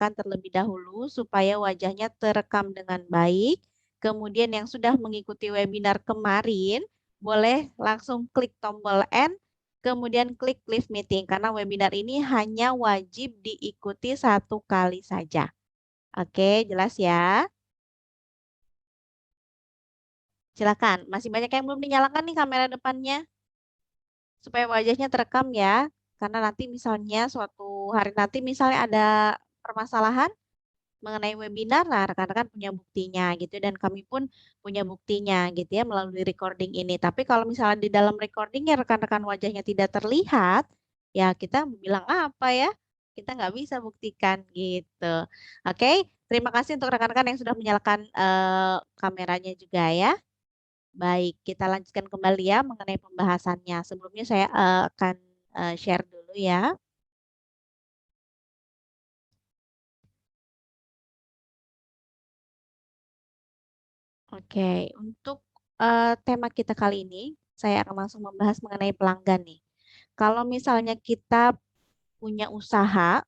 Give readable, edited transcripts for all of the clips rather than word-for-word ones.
nyalakan terlebih dahulu supaya wajahnya terekam dengan baik. Kemudian yang sudah mengikuti webinar kemarin, boleh langsung klik tombol N, kemudian klik leave meeting, karena webinar ini hanya wajib diikuti 1 kali saja. Oke, jelas ya? Silakan, masih banyak yang belum dinyalakan nih kamera depannya. Supaya wajahnya terekam ya. Karena nanti misalnya suatu hari nanti misalnya ada permasalahan mengenai webinar, nah rekan-rekan punya buktinya gitu dan kami pun punya buktinya gitu ya melalui recording ini. Tapi kalau misalnya di dalam recordingnya rekan-rekan wajahnya tidak terlihat, ya kita bilang apa ya? Kita nggak bisa buktikan gitu. Oke, terima kasih untuk rekan-rekan yang sudah menyalakan kameranya juga ya. Baik, kita lanjutkan kembali ya mengenai pembahasannya. Sebelumnya saya akan share dulu ya. Oke, untuk tema kita kali ini, saya akan langsung membahas mengenai pelanggan nih. Kalau misalnya kita punya usaha,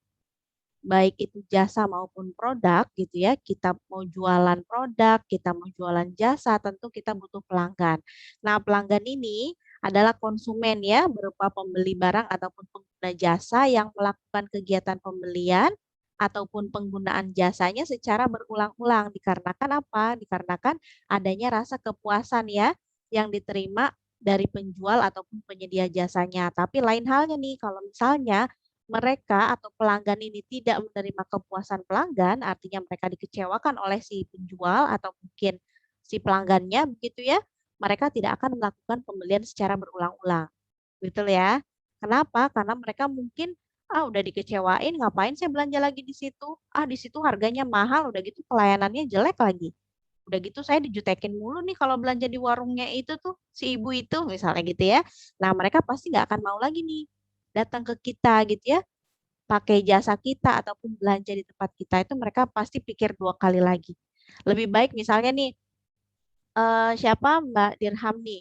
baik itu jasa maupun produk gitu ya, kita mau jualan produk, kita mau jualan jasa, tentu kita butuh pelanggan. Nah, pelanggan ini adalah konsumen ya, berupa pembeli barang ataupun pengguna jasa yang melakukan kegiatan pembelian ataupun penggunaan jasanya secara berulang-ulang. Dikarenakan apa? Dikarenakan adanya rasa kepuasan ya yang diterima dari penjual ataupun penyedia jasanya. Tapi lain halnya nih, kalau misalnya mereka atau pelanggan ini tidak menerima kepuasan pelanggan, artinya mereka dikecewakan oleh si penjual atau mungkin si pelanggannya begitu ya, mereka tidak akan melakukan pembelian secara berulang-ulang. Betul ya? Kenapa? Karena mereka mungkin udah dikecewain, ngapain saya belanja lagi di situ? Ah, di situ harganya mahal, udah gitu pelayanannya jelek lagi. Udah gitu saya dijutekin mulu nih kalau belanja di warungnya itu tuh si ibu itu misalnya gitu ya. Nah, mereka pasti nggak akan mau lagi nih datang ke kita gitu ya, pakai jasa kita ataupun belanja di tempat kita itu mereka pasti pikir 2 kali lagi. Lebih baik misalnya nih, siapa Mbak Dirham nih,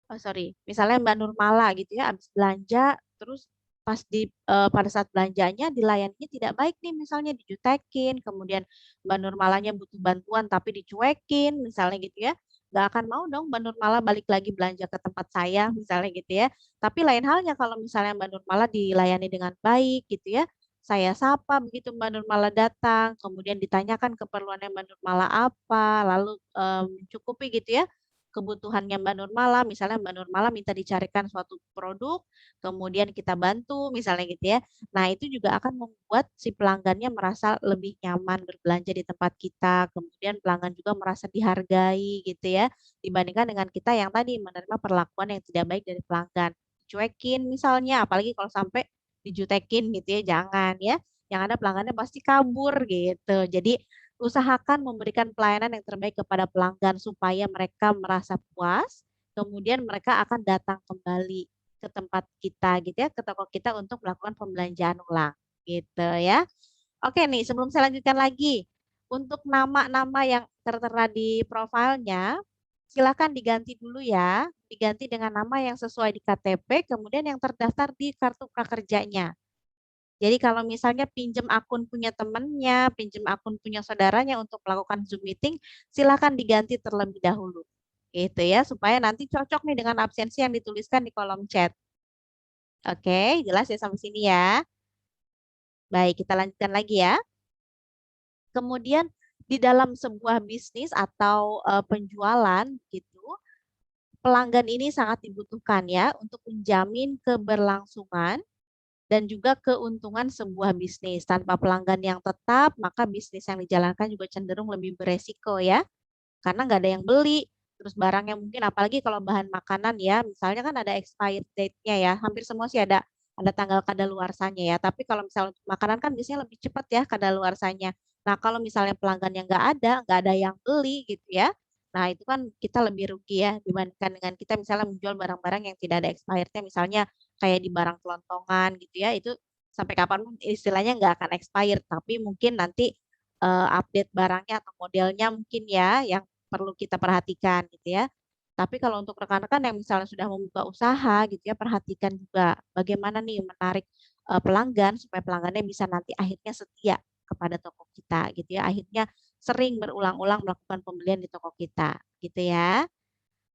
oh sorry, misalnya Mbak Nurmala gitu ya, habis belanja, terus pas pada saat belanjanya dilayaninya tidak baik nih, misalnya dijutekin, kemudian Mbak Nurmalanya butuh bantuan tapi dicuekin, misalnya gitu ya, nggak akan mau dong Mbak Nurmala balik lagi belanja ke tempat saya, misalnya gitu ya. Tapi lain halnya kalau misalnya Mbak Nurmala dilayani dengan baik gitu ya, saya sapa begitu Mbak Nurmala datang, kemudian ditanyakan keperluannya Mbak Nurmala apa, lalu mencukupi gitu ya kebutuhannya Mbak Nurmala, misalnya Mbak Nurmala minta dicarikan suatu produk, kemudian kita bantu, misalnya gitu ya. Nah, itu juga akan membuat si pelanggannya merasa lebih nyaman berbelanja di tempat kita, kemudian pelanggan juga merasa dihargai gitu ya, dibandingkan dengan kita yang tadi menerima perlakuan yang tidak baik dari pelanggan. Cuekin misalnya, apalagi kalau sampai dijutekin gitu ya, jangan ya. Yang ada pelanggannya pasti kabur gitu. Jadi usahakan memberikan pelayanan yang terbaik kepada pelanggan supaya mereka merasa puas, kemudian mereka akan datang kembali ke tempat kita gitu ya, ke toko kita untuk melakukan pembelanjaan ulang gitu ya. Oke nih, sebelum saya lanjutkan lagi, untuk nama-nama yang tertera di profilnya, silakan diganti dulu ya, diganti dengan nama yang sesuai di KTP, kemudian yang terdaftar di kartu prakerjanya. Jadi kalau misalnya pinjam akun punya temannya, pinjam akun punya saudaranya untuk melakukan Zoom meeting, silakan diganti terlebih dahulu. Gitu ya, supaya nanti cocok nih dengan absensi yang dituliskan di kolom chat. Oke, jelas ya sampai sini ya. Baik, kita lanjutkan lagi ya. Kemudian di dalam sebuah bisnis atau penjualan gitu, pelanggan ini sangat dibutuhkan ya untuk menjamin keberlangsungan dan juga keuntungan sebuah bisnis. Tanpa pelanggan yang tetap, maka bisnis yang dijalankan juga cenderung lebih beresiko ya, karena nggak ada yang beli. Terus barangnya mungkin, apalagi kalau bahan makanan ya, misalnya kan ada expired date-nya ya, hampir semua sih ada tanggal kadaluarsanya ya. Tapi kalau misalnya untuk makanan kan biasanya lebih cepat ya kadaluarsanya. Nah, kalau misalnya pelanggan yang nggak ada yang beli gitu ya. Nah, itu kan kita lebih rugi ya dibandingkan dengan kita misalnya menjual barang-barang yang tidak ada expirednya, misalnya kayak di barang kelontongan gitu ya, itu sampai kapanpun istilahnya nggak akan expired, tapi mungkin nanti update barangnya atau modelnya mungkin ya yang perlu kita perhatikan gitu ya. Tapi kalau untuk rekan-rekan yang misalnya sudah membuka usaha gitu ya, perhatikan juga bagaimana nih menarik pelanggan supaya pelanggannya bisa nanti akhirnya setia kepada toko kita gitu ya. Akhirnya sering berulang-ulang melakukan pembelian di toko kita gitu ya.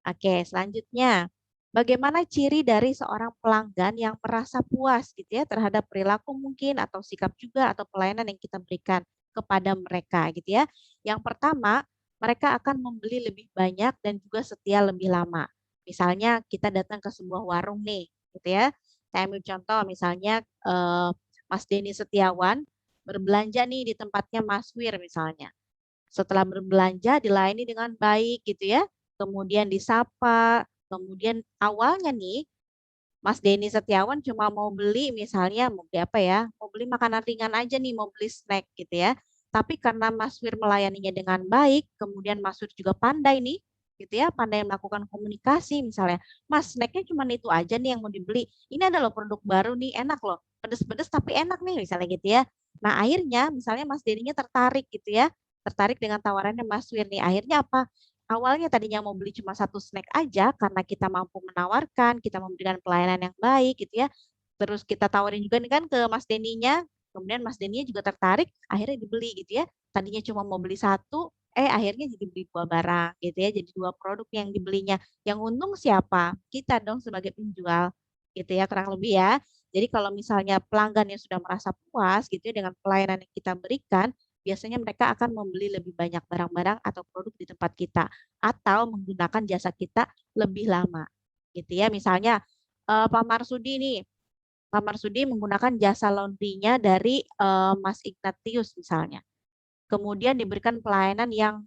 Oke, selanjutnya, bagaimana ciri dari seorang pelanggan yang merasa puas gitu ya terhadap perilaku mungkin atau sikap juga atau pelayanan yang kita berikan kepada mereka gitu ya. Yang pertama, mereka akan membeli lebih banyak dan juga setia lebih lama. Misalnya kita datang ke sebuah warung nih, gitu ya. Saya ambil contoh misalnya Mas Denny Setiawan berbelanja nih di tempatnya Mas Wir misalnya. Setelah berbelanja dilayani dengan baik gitu ya, kemudian disapa, kemudian awalnya nih Mas Denny Setiawan cuma mau beli misalnya mau beli apa ya, mau beli makanan ringan aja nih, mau beli snack gitu ya. Tapi karena Mas Wir melayaninya dengan baik, kemudian Mas Wir juga pandai nih, gitu ya, pandai melakukan komunikasi misalnya, Mas snacknya cuma itu aja nih yang mau dibeli. Ini ada loh produk baru nih, enak loh, pedes-pedes tapi enak nih misalnya gitu ya. Nah akhirnya misalnya Mas Denny-nya tertarik gitu ya, tertarik dengan tawarannya Mas Wir nih. Akhirnya apa? Awalnya tadinya mau beli cuma satu snack aja karena kita mampu menawarkan, kita memberikan pelayanan yang baik gitu ya. Terus kita tawarin juga nih kan ke Mas Denny-nya, kemudian Mas Denny-nya juga tertarik, akhirnya dibeli gitu ya. Tadinya cuma mau beli satu, akhirnya jadi beli dua barang gitu ya. Jadi dua produk yang dibelinya. Yang untung siapa? Kita dong sebagai penjual gitu ya kurang lebih ya. Jadi kalau misalnya pelanggan yang sudah merasa puas gitu ya dengan pelayanan yang kita berikan, biasanya mereka akan membeli lebih banyak barang-barang atau produk di tempat kita atau menggunakan jasa kita lebih lama gitu ya. Misalnya Pak Marsudi nih, Pak Marsudi menggunakan jasa laundrynya dari Mas Ignatius misalnya. Kemudian diberikan pelayanan yang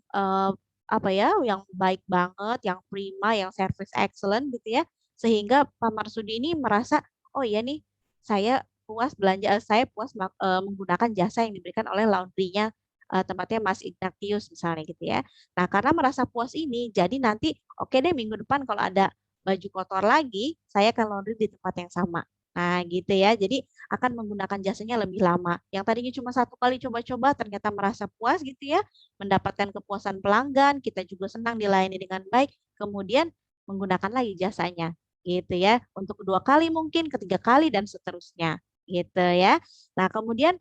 apa ya, yang baik banget, yang prima, yang service excellent gitu ya. Sehingga Pak Marsudi ini merasa, oh iya nih, saya puas belanja, saya puas menggunakan jasa yang diberikan oleh laundrynya tempatnya Mas Ignatius misalnya gitu ya. Nah, karena merasa puas ini, jadi nanti oke deh minggu depan kalau ada baju kotor lagi, saya akan laundry di tempat yang sama. Nah, gitu ya. Jadi akan menggunakan jasanya lebih lama. Yang tadinya cuma satu kali coba-coba ternyata merasa puas gitu ya, mendapatkan kepuasan pelanggan, kita juga senang dilayani dengan baik, kemudian menggunakan lagi jasanya gitu ya. Untuk kedua kali mungkin, ketiga kali dan seterusnya gitu ya. Nah, kemudian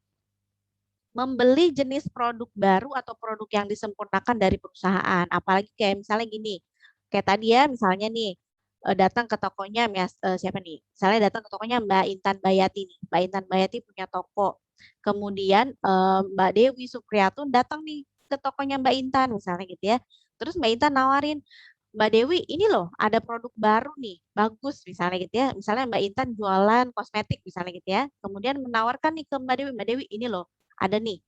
membeli jenis produk baru atau produk yang disempurnakan dari perusahaan. Apalagi kayak misalnya gini, kayak tadi ya misalnya nih datang ke tokonya siapa nih? Misalnya datang ke tokonya Mbak Intan Bayati nih. Mbak Intan Bayati punya toko. Kemudian Mbak Dewi Supriyatun datang nih ke tokonya Mbak Intan misalnya gitu ya. Terus Mbak Intan nawarin, Mbak Dewi ini loh ada produk baru nih, bagus misalnya gitu ya. Misalnya Mbak Intan jualan kosmetik misalnya gitu ya. Kemudian menawarkan nih ke Mbak Dewi ini loh ada nih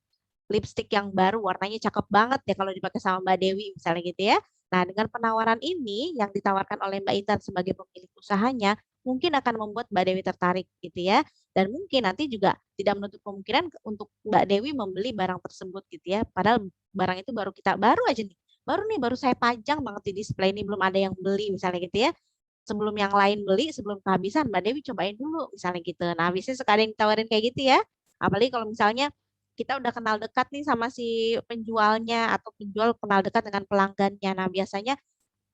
lipstik yang baru warnanya cakep banget ya kalau dipakai sama Mbak Dewi misalnya gitu ya. Nah, dengan penawaran ini yang ditawarkan oleh Mbak Intan sebagai pemilik usahanya, mungkin akan membuat Mbak Dewi tertarik gitu ya. Dan mungkin nanti juga tidak menutup kemungkinan untuk Mbak Dewi membeli barang tersebut gitu ya. Padahal barang itu baru aja nih. Baru saya pajang banget di display ini belum ada yang beli misalnya gitu ya. Sebelum yang lain beli, sebelum kehabisan, Mbak Dewi cobain dulu misalnya gitu. Nah, biasanya sekalian ditawarin kayak gitu ya. Apalagi kalau misalnya kita udah kenal dekat nih sama si penjualnya atau penjual kenal dekat dengan pelanggannya. Nah, biasanya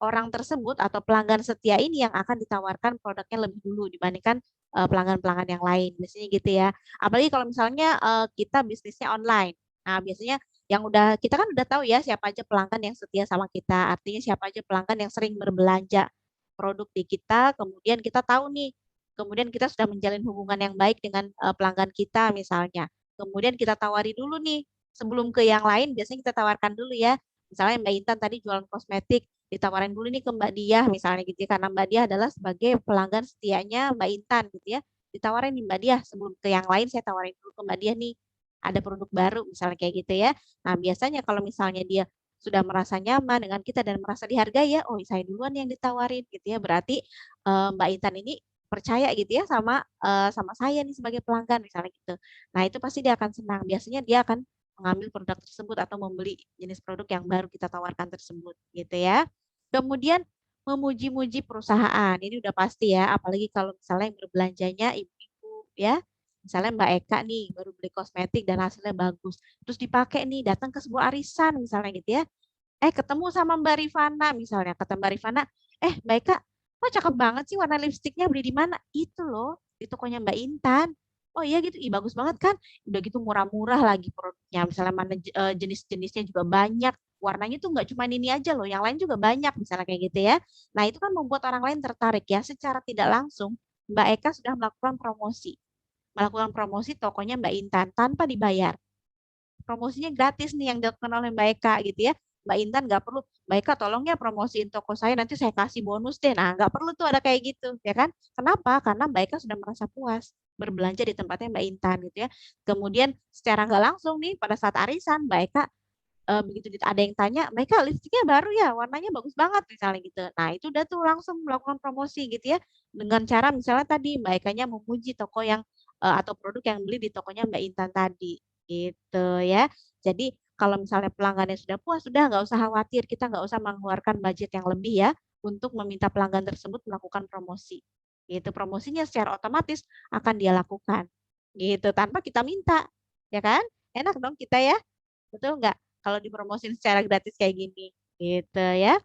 orang tersebut atau pelanggan setia ini yang akan ditawarkan produknya lebih dulu dibandingkan pelanggan-pelanggan yang lain. Biasanya gitu ya. Apalagi kalau misalnya kita bisnisnya online. Nah, biasanya yang kita kan udah tahu ya siapa aja pelanggan yang setia sama kita. Artinya siapa aja pelanggan yang sering berbelanja produk di kita, kemudian kita tahu nih, kemudian kita sudah menjalin hubungan yang baik dengan pelanggan kita misalnya. Kemudian kita tawari dulu nih, sebelum ke yang lain biasanya kita tawarkan dulu ya. Misalnya Mbak Intan tadi jualan kosmetik, ditawarin dulu nih ke Mbak Diah misalnya gitu ya, karena Mbak Diah adalah sebagai pelanggan setianya Mbak Intan gitu ya. Ditawarin nih Mbak Diah, sebelum ke yang lain saya tawarin dulu ke Mbak Diah nih, ada produk baru misalnya kayak gitu ya. Nah biasanya kalau misalnya dia sudah merasa nyaman dengan kita dan merasa dihargai ya, oh saya duluan yang ditawarin gitu ya. Berarti Mbak Intan ini percaya gitu ya sama saya nih sebagai pelanggan misalnya gitu. Nah, itu pasti dia akan senang. Biasanya dia akan mengambil produk tersebut atau membeli jenis produk yang baru kita tawarkan tersebut gitu ya. Kemudian memuji-muji perusahaan. Ini udah pasti ya, apalagi kalau misalnya yang berbelanjanya ibu-ibu ya. Misalnya Mbak Eka nih baru beli kosmetik dan hasilnya bagus. Terus dipakai nih datang ke sebuah arisan misalnya gitu ya. Ketemu sama Mbak Rifana misalnya. Kata Mbak Rifana, Mbak Eka, wah cakep banget sih warna lipstiknya beli di mana? Itu loh, di tokonya Mbak Intan. Oh iya gitu, ih bagus banget kan, udah gitu murah-murah lagi produknya, misalnya mana jenis-jenisnya juga banyak, warnanya tuh nggak cuma ini aja loh, yang lain juga banyak, misalnya kayak gitu ya. Nah itu kan membuat orang lain tertarik ya, secara tidak langsung Mbak Eka sudah melakukan promosi tokonya Mbak Intan tanpa dibayar. Promosinya gratis nih yang dilakukan oleh Mbak Eka gitu ya. Mbak Intan nggak perlu, Mbak Eka tolong ya promosiin toko saya, nanti saya kasih bonus deh. Nah, nggak perlu tuh ada kayak gitu, ya kan? Kenapa? Karena Mbak Eka sudah merasa puas berbelanja di tempatnya Mbak Intan gitu ya. Kemudian secara nggak langsung nih pada saat arisan Mbak Eka begitu ada yang tanya, Mbak Eka lipstiknya baru ya, warnanya bagus banget misalnya gitu. Nah, itu udah tuh langsung melakukan promosi gitu ya. Dengan cara misalnya tadi Mbak Ekanya memuji toko yang atau produk yang beli di tokonya Mbak Intan tadi gitu ya. Jadi kalau misalnya pelanggannya sudah puas, sudah nggak usah khawatir, kita nggak usah mengeluarkan budget yang lebih ya untuk meminta pelanggan tersebut melakukan promosi. Gitu, promosinya secara otomatis akan dia lakukan. Gitu, tanpa kita minta. Ya kan? Enak dong kita ya. Betul nggak? Kalau dipromosin secara gratis kayak gini. Gitu ya.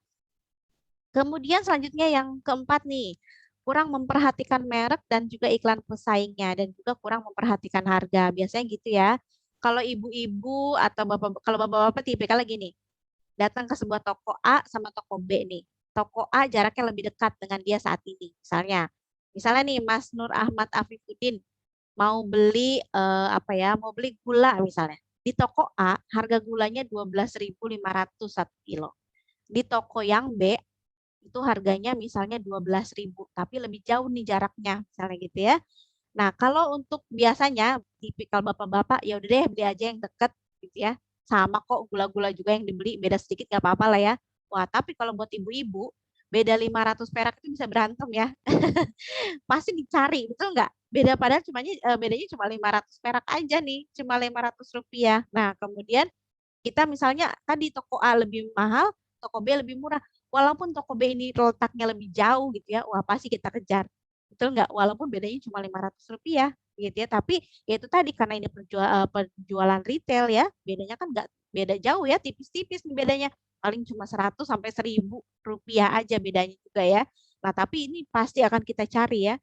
Kemudian selanjutnya yang keempat nih, kurang memperhatikan merek dan juga iklan pesaingnya dan juga kurang memperhatikan harga. Biasanya gitu ya. Kalau ibu-ibu atau kalau bapak-bapak tipikal lagi nih, datang ke sebuah toko A sama toko B nih. Toko A jaraknya lebih dekat dengan dia saat ini. Misalnya nih Mas Nur Ahmad Afifuddin mau beli apa ya, mau beli gula misalnya. Di toko A harga gulanya 12.500 satu kilo. Di toko yang B itu harganya misalnya 12.000, tapi lebih jauh nih jaraknya, misalnya gitu ya. Nah, kalau untuk biasanya tipikal bapak-bapak ya udah deh beli aja yang deket gitu ya. Sama kok gula-gula juga yang dibeli, beda sedikit nggak apa-apa lah ya. Wah, tapi kalau buat ibu-ibu, beda 500 perak itu bisa berantem ya. Pasti dicari, betul nggak? Beda padahal bedanya cuma 500 perak aja nih, cuma 500 rupiah. Nah, kemudian kita misalnya tadi toko A lebih mahal, toko B lebih murah. Walaupun toko B ini letaknya lebih jauh gitu ya, wah pasti kita kejar. Betul nggak? Walaupun bedanya cuma 500 rupiah gitu ya. Tapi ya itu tadi karena ini penjualan retail ya, bedanya kan nggak beda jauh ya, tipis-tipis nih bedanya. Paling cuma 100 sampai 1.000 rupiah aja bedanya juga ya. Nah, tapi ini pasti akan kita cari ya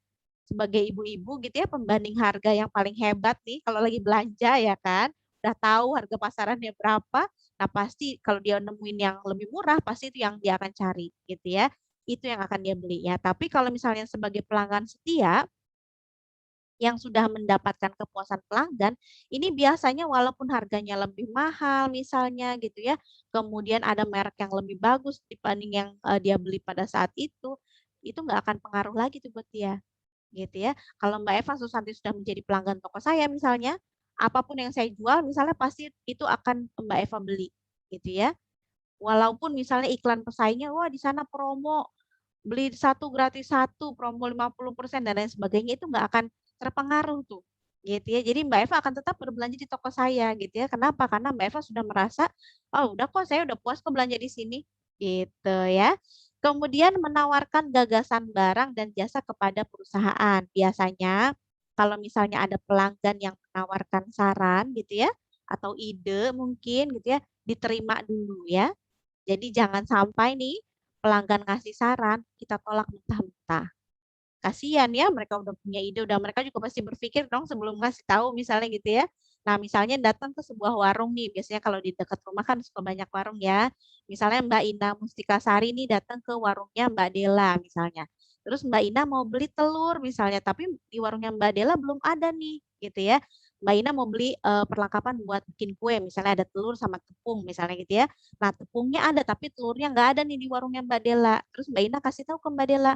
sebagai ibu-ibu gitu ya, pembanding harga yang paling hebat nih kalau lagi belanja ya kan, udah tahu harga pasarannya berapa, nah pasti kalau dia nemuin yang lebih murah pasti itu yang dia akan cari gitu ya, itu yang akan dia beli ya. Tapi kalau misalnya sebagai pelanggan setia yang sudah mendapatkan kepuasan pelanggan, ini biasanya walaupun harganya lebih mahal misalnya gitu ya, kemudian ada merek yang lebih bagus dibanding yang dia beli pada saat itu nggak akan pengaruh lagi tuh buat dia gitu ya. Kalau Mbak Eva Susanti sudah menjadi pelanggan toko saya misalnya, apapun yang saya jual misalnya pasti itu akan Mbak Eva beli gitu ya. Walaupun misalnya iklan pesaingnya, wah di sana promo, beli satu gratis satu, promo 50% dan lain sebagainya itu nggak akan terpengaruh tuh. Gitu ya. Jadi Mbak Eva akan tetap berbelanja di toko saya gitu ya. Kenapa? Karena Mbak Eva sudah merasa, oh udah kok saya udah puas kok belanja di sini. Gitu ya. Kemudian menawarkan gagasan barang dan jasa kepada perusahaan. Biasanya kalau misalnya ada pelanggan yang menawarkan saran gitu ya, atau ide mungkin gitu ya, diterima dulu ya. Jadi jangan sampai nih pelanggan ngasih saran, kita tolak mentah-mentah. Kasihan ya, mereka udah punya ide, udah mereka juga pasti berpikir dong sebelum ngasih tahu misalnya gitu ya. Nah, misalnya datang ke sebuah warung nih, biasanya kalau di dekat rumah kan suka banyak warung ya. Misalnya Mbak Ina Mustika Sari nih datang ke warungnya Mbak Dela misalnya. Terus Mbak Ina mau beli telur misalnya, tapi di warungnya Mbak Dela belum ada nih gitu ya. Mbak Ina mau beli perlengkapan buat bikin kue, misalnya ada telur sama tepung misalnya gitu ya. Nah, tepungnya ada tapi telurnya nggak ada nih di warungnya Mbak Dela. Terus Mbak Ina kasih tahu ke Mbak Dela,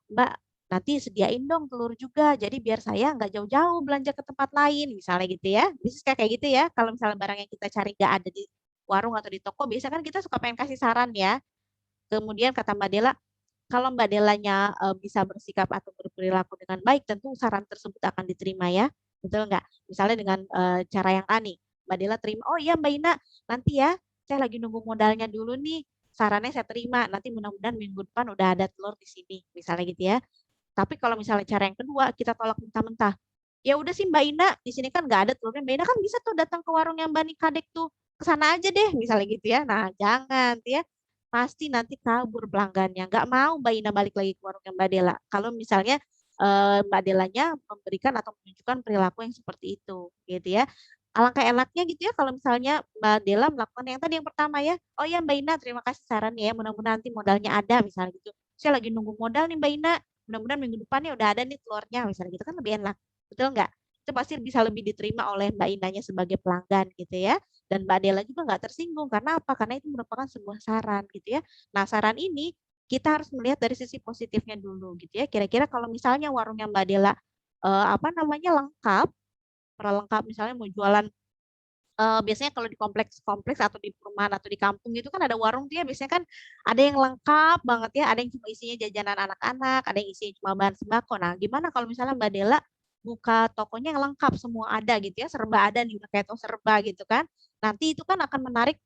Mbak, nanti sediain dong telur juga. Jadi biar saya nggak jauh-jauh belanja ke tempat lain, misalnya gitu ya. Bisa kayak gitu ya. Kalau misalnya barang yang kita cari nggak ada di warung atau di toko, biasanya kan kita suka pengen kasih saran ya. Kemudian kata Mbak Dela, kalau Mbak Delanya bisa bersikap atau berperilaku dengan baik, tentu saran tersebut akan diterima ya. Betul nggak? Misalnya dengan cara yang A nih, Mbak Dela terima, oh iya Mbak Ina, nanti ya, saya lagi nunggu modalnya dulu nih, sarannya saya terima, nanti mudah-mudahan minggu depan udah ada telur di sini, misalnya gitu ya. Tapi kalau misalnya cara yang kedua, kita tolak mentah-mentah. Ya udah sih Mbak Ina, di sini kan nggak ada telurnya. Mbak Ina kan bisa tuh datang ke warung yang Mbak Nikadek tuh. Ke sana aja deh, misalnya gitu ya. Nah, jangan ya. Pasti nanti kabur pelanggannya. Nggak mau Mbak Ina balik lagi ke warungnya Mbak Dela. Kalau misalnya Mbak Delanya memberikan atau menunjukkan perilaku yang seperti itu, gitu ya. Alangkah enaknya gitu ya kalau misalnya Mbak Dela melakukan yang tadi yang pertama ya, "Oh ya Mbak Ina terima kasih sarannya ya, mudah-mudahan nanti modalnya ada," misalnya gitu. "Saya lagi nunggu modal nih Mbak Ina, mudah-mudahan minggu depannya udah ada nih telurnya," misalnya gitu kan lebih enak, betul nggak? Itu pasti bisa lebih diterima oleh Mbak Inanya sebagai pelanggan gitu ya, dan Mbak Dela juga nggak tersinggung, karena apa? Karena itu merupakan sebuah saran gitu ya. Nah saran ini kita harus melihat dari sisi positifnya dulu gitu ya, kira-kira kalau misalnya warungnya Mbak Dela, apa namanya, lengkap, perlengkap misalnya mau jualan, biasanya kalau di kompleks-kompleks atau di perumahan atau di kampung gitu kan ada warung tuh ya biasanya kan ada yang lengkap banget ya, ada yang cuma isinya jajanan anak-anak, ada yang isinya cuma bahan sembako. Nah, gimana kalau misalnya Mbak Dela buka tokonya yang lengkap semua ada gitu ya, serba ada nih udah kayak toko serba gitu kan. Nanti itu kan akan menarik,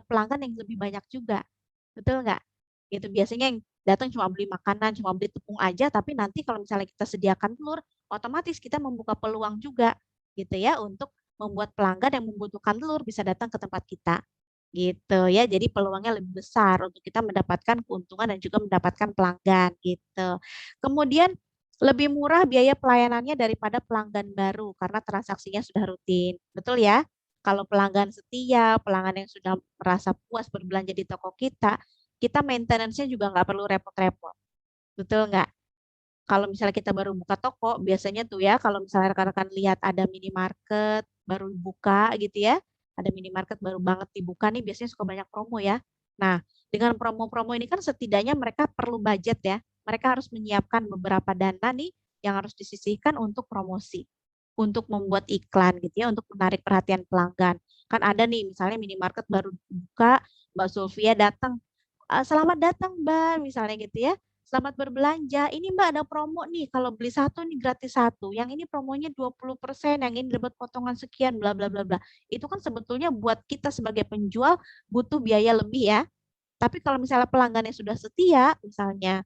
pelanggan yang lebih banyak juga, betul nggak? Gitu, biasanya yang datang cuma beli makanan, cuma beli tepung aja, tapi nanti kalau misalnya kita sediakan telur, otomatis kita membuka peluang juga gitu ya untuk membuat pelanggan yang membutuhkan telur bisa datang ke tempat kita, gitu ya. Jadi peluangnya lebih besar untuk kita mendapatkan keuntungan dan juga mendapatkan pelanggan, gitu. Kemudian lebih murah biaya pelayanannya daripada pelanggan baru karena transaksinya sudah rutin, betul ya? Kalau pelanggan setia, pelanggan yang sudah merasa puas berbelanja di toko kita maintenance-nya juga nggak perlu repot-repot, betul nggak? Kalau misalnya kita baru buka toko, biasanya tuh ya kalau misalnya rekan-rekan lihat ada minimarket baru buka gitu ya, ada minimarket baru banget dibuka nih biasanya suka banyak promo ya. Nah, dengan promo-promo ini kan setidaknya mereka perlu budget ya. Mereka harus menyiapkan beberapa dana nih yang harus disisihkan untuk promosi, untuk membuat iklan gitu ya, untuk menarik perhatian pelanggan. Kan ada nih misalnya minimarket baru buka, Mbak Zulfia datang, "Selamat datang Mbak," misalnya gitu ya. "Selamat berbelanja, ini Mbak ada promo nih, kalau beli satu nih gratis satu, yang ini promonya 20%, yang ini dapat potongan sekian, bla bla bla bla." Itu kan sebetulnya buat kita sebagai penjual butuh biaya lebih ya. Tapi kalau misalnya pelanggan yang sudah setia, misalnya,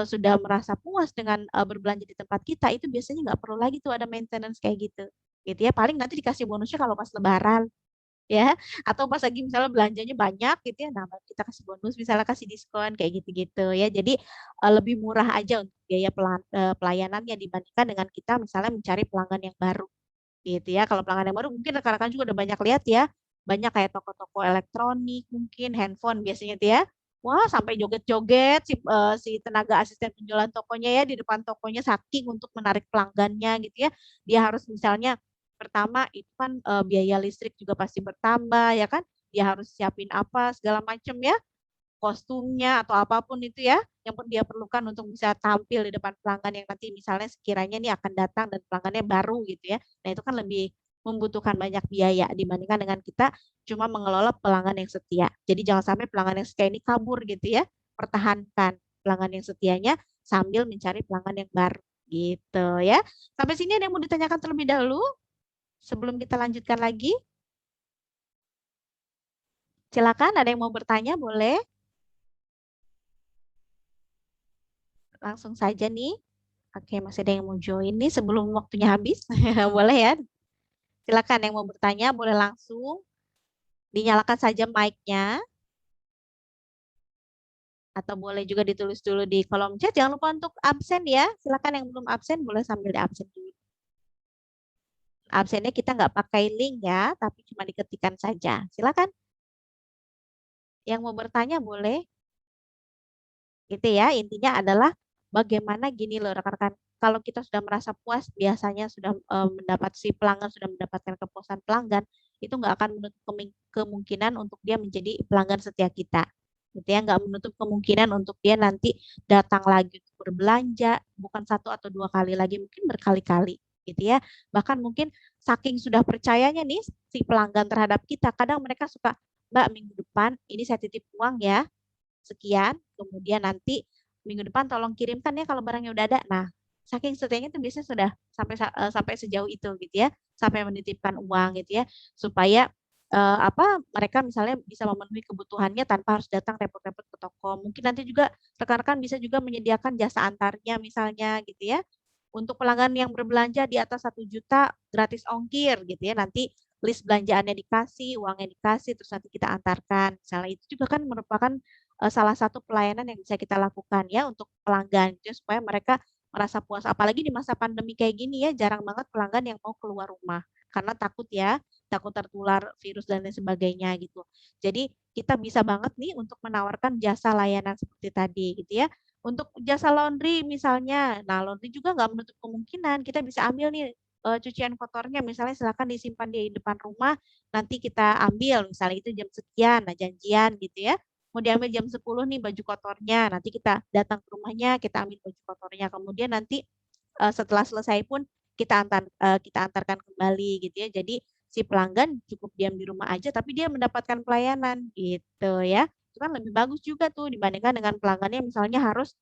sudah merasa puas dengan, berbelanja di tempat kita, itu biasanya nggak perlu lagi tuh ada maintenance kayak gitu, gitu ya. Paling nanti dikasih bonusnya kalau pas lebaran, ya, atau pas lagi misalnya belanjanya banyak gitu ya, nah baru kita kasih bonus, misalnya kasih diskon kayak gitu-gitu ya. Jadi, lebih murah aja untuk biaya pelayanannya dibandingkan dengan kita misalnya mencari pelanggan yang baru, gitu ya. Kalau pelanggan yang baru mungkin rekan-rekan juga udah banyak lihat ya, banyak kayak toko-toko elektronik mungkin, handphone biasanya tuh ya. Wah, sampai joget-joget si tenaga asisten penjualan tokonya ya, di depan tokonya saking untuk menarik pelanggannya gitu ya. Dia harus misalnya pertama itu kan, biaya listrik juga pasti bertambah ya kan, dia harus siapin apa segala macam ya, kostumnya atau apapun itu ya, yang dia perlukan untuk bisa tampil di depan pelanggan yang nanti misalnya sekiranya nih akan datang dan pelanggannya baru gitu ya. Nah itu kan lebih membutuhkan banyak biaya dibandingkan dengan kita cuma mengelola pelanggan yang setia. Jadi jangan sampai pelanggan yang setia ini kabur gitu ya. Pertahankan pelanggan yang setianya sambil mencari pelanggan yang baru gitu ya. Sampai sini ada yang mau ditanyakan terlebih dahulu sebelum kita lanjutkan lagi? Silakan ada yang mau bertanya boleh? Langsung saja nih. Oke, masih ada yang mau join nih sebelum waktunya habis. Boleh ya? Silakan yang mau bertanya boleh langsung dinyalakan saja mic-nya atau boleh juga ditulis dulu di kolom chat. Jangan lupa untuk absen ya. Silakan yang belum absen boleh sambil di absen dulu. Absennya kita nggak pakai link ya, tapi cuma diketikkan saja. Silakan. Yang mau bertanya boleh. Gitu ya, intinya adalah bagaimana gini loh rekan-rekan, kalau kita sudah merasa puas, biasanya sudah mendapat si pelanggan sudah mendapatkan kepuasan pelanggan, itu nggak akan menutup kemungkinan untuk dia menjadi pelanggan setia kita. Gitu ya, nggak menutup kemungkinan untuk dia nanti datang lagi untuk berbelanja, bukan satu atau dua kali lagi, mungkin berkali-kali gitu ya. Bahkan mungkin saking sudah percayanya nih si pelanggan terhadap kita, kadang mereka suka, "Mbak, minggu depan ini saya titip uang ya, sekian, kemudian nanti minggu depan tolong kirimkan ya kalau barangnya udah ada." Nah, saking setianya itu biasanya sudah sampai sejauh itu gitu ya, sampai menitipkan uang gitu ya, supaya, apa, mereka misalnya bisa memenuhi kebutuhannya tanpa harus datang repot-repot ke toko. Mungkin nanti juga rekan-rekan bisa juga menyediakan jasa antarnya misalnya gitu ya, untuk pelanggan yang berbelanja di atas 1 juta gratis ongkir gitu ya, nanti list belanjaannya dikasih, uangnya dikasih, terus nanti kita antarkan. Misalnya itu juga kan merupakan salah satu pelayanan yang bisa kita lakukan ya untuk pelanggan gitu ya, supaya mereka merasa puas. Apalagi di masa pandemi kayak gini ya, jarang banget pelanggan yang mau keluar rumah karena takut ya, takut tertular virus dan lain sebagainya gitu. Jadi kita bisa banget nih untuk menawarkan jasa layanan seperti tadi gitu ya. Untuk jasa laundry misalnya, nah laundry juga nggak menutup kemungkinan kita bisa ambil nih cucian kotornya misalnya silakan disimpan di depan rumah, nanti kita ambil misalnya itu jam sekian, nah janjian gitu ya. Mau diambil jam 10 nih baju kotornya, nanti kita datang ke rumahnya, kita ambil baju kotornya. Kemudian nanti setelah selesai pun kita antarkan kembali gitu ya. Jadi si pelanggan cukup diam di rumah aja tapi dia mendapatkan pelayanan gitu ya. Itu kan lebih bagus juga tuh dibandingkan dengan pelanggannya misalnya harus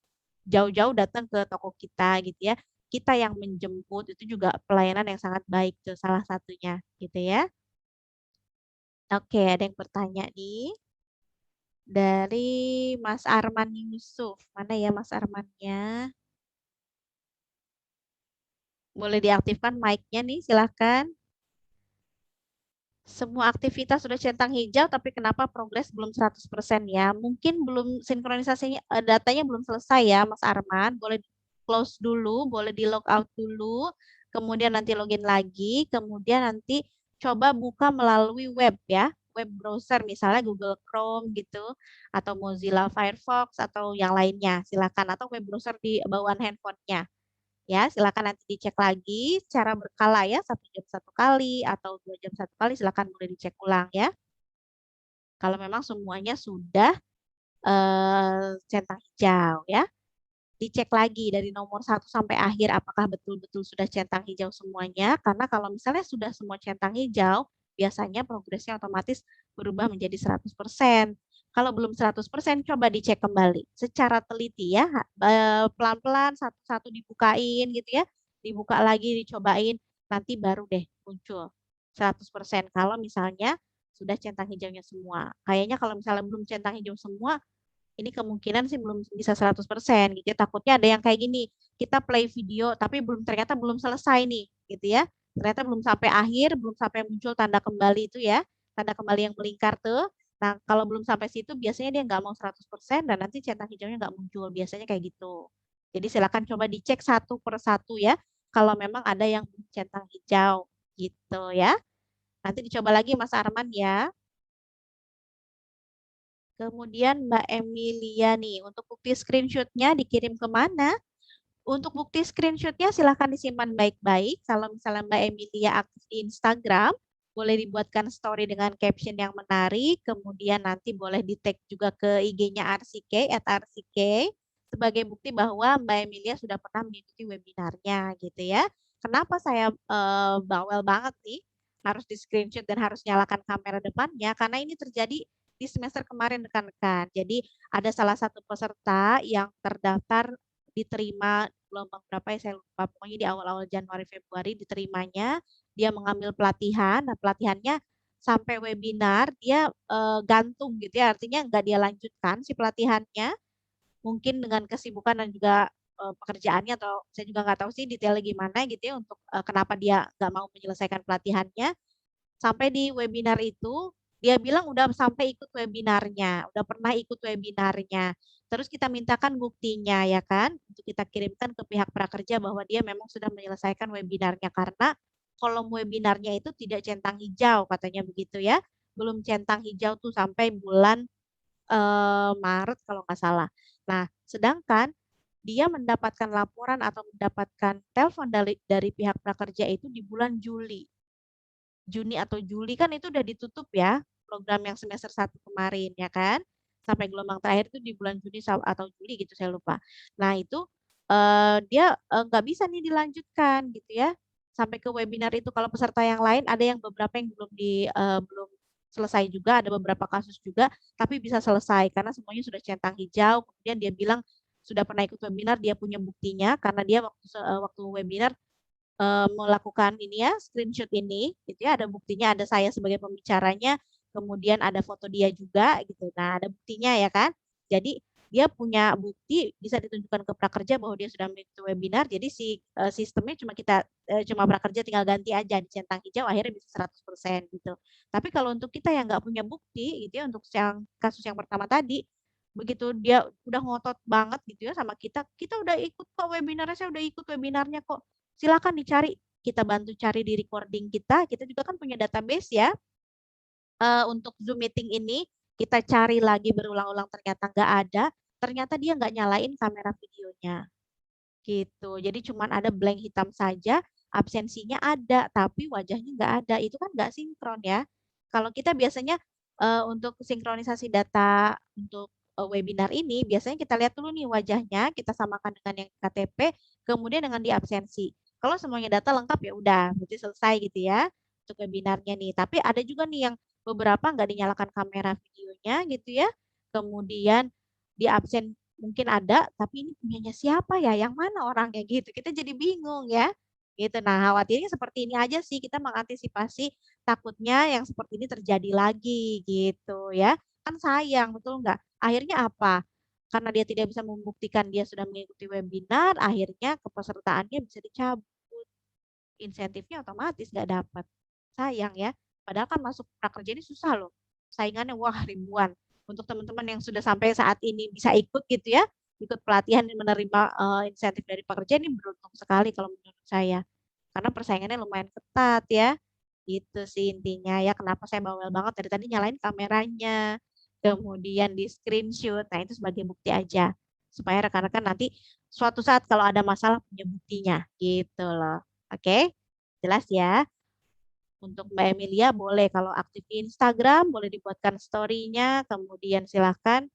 jauh-jauh datang ke toko kita gitu ya. Kita yang menjemput itu juga pelayanan yang sangat baik tuh salah satunya gitu ya. Oke, ada yang bertanya nih dari Mas Arman Yusuf. Mana ya Mas Armannya? Boleh diaktifkan mic-nya nih, silahkan. Semua aktivitas sudah centang hijau, tapi kenapa progres belum 100% ya? Mungkin belum sinkronisasinya, datanya belum selesai ya, Mas Arman. Boleh di close dulu, boleh di log out dulu, kemudian nanti login lagi, kemudian nanti coba buka melalui web ya, web browser misalnya Google Chrome gitu, atau Mozilla Firefox atau yang lainnya, silakan. Atau web browser di bawaan handphonenya. Ya, silakan nanti dicek lagi secara berkala ya, 1 jam 1 kali atau 2 jam 1 kali, silakan boleh dicek ulang ya. Kalau memang semuanya sudah centang hijau ya, dicek lagi dari nomor 1 sampai akhir apakah betul-betul sudah centang hijau semuanya. Karena kalau misalnya sudah semua centang hijau, biasanya progresnya otomatis berubah menjadi 100%. Kalau belum 100%, coba dicek kembali secara teliti ya, pelan-pelan satu-satu dibukain gitu ya, dibuka lagi, dicobain, nanti baru deh muncul 100%. Kalau misalnya sudah centang hijaunya semua. Kayaknya kalau misalnya belum centang hijau semua, ini kemungkinan sih belum bisa 100% gitu ya. Takutnya ada yang kayak gini, kita play video tapi ternyata belum selesai nih gitu ya. Ternyata belum sampai akhir, belum sampai muncul tanda kembali itu ya, tanda kembali yang melingkar tuh. Nah, kalau belum sampai situ biasanya dia nggak mau 100% dan nanti centang hijaunya nggak muncul. Biasanya kayak gitu. Jadi silakan coba dicek satu per satu ya. Kalau memang ada yang centang hijau gitu ya. Nanti dicoba lagi Mas Arman ya. Kemudian Mbak Emilia nih, untuk bukti screenshotnya dikirim ke mana? Untuk bukti screenshotnya silahkan disimpan baik-baik. Kalau misalnya Mbak Emilia aktif di Instagram, boleh dibuatkan story dengan caption yang menarik. Kemudian nanti boleh di-tag juga ke IG-nya RCK, @RCK, sebagai bukti bahwa Mbak Emilia sudah pernah mengikuti webinarnya gitu ya. Kenapa saya bawel banget nih, harus di screenshot dan harus nyalakan kamera depannya? Karena ini terjadi di semester kemarin rekan-rekan. Jadi ada salah satu peserta yang terdaftar diterima gelombang berapa ya saya lupa, pokoknya di awal-awal Januari Februari diterimanya, dia mengambil pelatihan, nah pelatihannya sampai webinar dia gantung gitu ya, artinya nggak dia lanjutkan si pelatihannya, mungkin dengan kesibukan dan juga pekerjaannya atau saya juga nggak tahu sih detailnya gimana gitu ya untuk kenapa dia nggak mau menyelesaikan pelatihannya. Sampai di webinar itu, dia bilang udah sampai ikut webinarnya, udah pernah ikut webinarnya. Terus kita mintakan buktinya ya kan, untuk kita kirimkan ke pihak prakerja bahwa dia memang sudah menyelesaikan webinarnya karena kolom webinarnya itu tidak centang hijau katanya begitu ya. Belum centang hijau tuh sampai bulan Maret kalau nggak salah. Nah, sedangkan dia mendapatkan laporan atau mendapatkan telepon dari pihak prakerja itu di bulan Juni atau Juli kan itu udah ditutup ya program yang semester 1 kemarin ya kan. Sampai gelombang terakhir itu di bulan Juni atau Juli gitu saya lupa. Nah itu dia nggak bisa nih dilanjutkan gitu ya. Sampai ke webinar itu kalau peserta yang lain ada yang beberapa yang belum selesai juga, ada beberapa kasus juga, tapi bisa selesai karena semuanya sudah centang hijau. Kemudian dia bilang sudah pernah ikut webinar, dia punya buktinya karena dia waktu webinar melakukan ini ya, screenshot ini, gitu ya, ada buktinya, ada saya sebagai pembicaranya, kemudian ada foto dia juga, gitu. Nah, ada buktinya ya kan. Jadi dia punya bukti bisa ditunjukkan ke prakerja bahwa dia sudah mengikuti webinar. Jadi si sistemnya cuma prakerja tinggal ganti aja di centang hijau akhirnya bisa 100% gitu. Tapi kalau untuk kita yang nggak punya bukti gitu ya untuk yang kasus yang pertama tadi begitu dia udah ngotot banget gitu ya sama kita, kita udah ikut kok webinarnya, saya udah ikut webinarnya kok. Silakan dicari, kita bantu cari di recording kita juga kan punya database ya. Untuk Zoom meeting ini kita cari lagi berulang-ulang ternyata nggak ada, ternyata dia nggak nyalain kamera videonya gitu. Jadi cuman ada blank hitam saja, absensinya ada, tapi wajahnya nggak ada. Itu kan nggak sinkron ya. Kalau kita biasanya untuk sinkronisasi data untuk webinar ini, biasanya kita lihat dulu nih wajahnya, kita samakan dengan yang KTP, kemudian dengan di absensi. Kalau semuanya data lengkap ya udah, berarti selesai gitu ya untuk webinarnya nih. Tapi ada juga nih yang beberapa nggak dinyalakan kamera videonya gitu ya. Kemudian di absen mungkin ada, tapi ini punyanya siapa ya? Yang mana orangnya gitu? Kita jadi bingung ya. Gitu. Nah, khawatirnya seperti ini aja sih kita mengantisipasi takutnya yang seperti ini terjadi lagi gitu ya. Kan sayang, betul nggak? Akhirnya apa? Karena dia tidak bisa membuktikan dia sudah mengikuti webinar, akhirnya kepesertaannya bisa dicabut. Insentifnya otomatis nggak dapat. Sayang ya. Padahal kan masuk prakerja ini susah loh. Saingannya wah ribuan. Untuk teman-teman yang sudah sampai saat ini bisa ikut gitu ya, ikut pelatihan dan menerima insentif dari pekerja ini beruntung sekali kalau menurut saya. Karena persaingannya lumayan ketat ya. Itu sih intinya ya kenapa saya bawel banget dari tadi nyalain kameranya. Kemudian di screenshot. Nah, itu sebagai bukti aja. Supaya rekan-rekan nanti suatu saat kalau ada masalah punya buktinya gitu loh. Oke? Jelas ya? Untuk Mbak Emilia boleh kalau aktif di Instagram, boleh dibuatkan story-nya, kemudian silahkan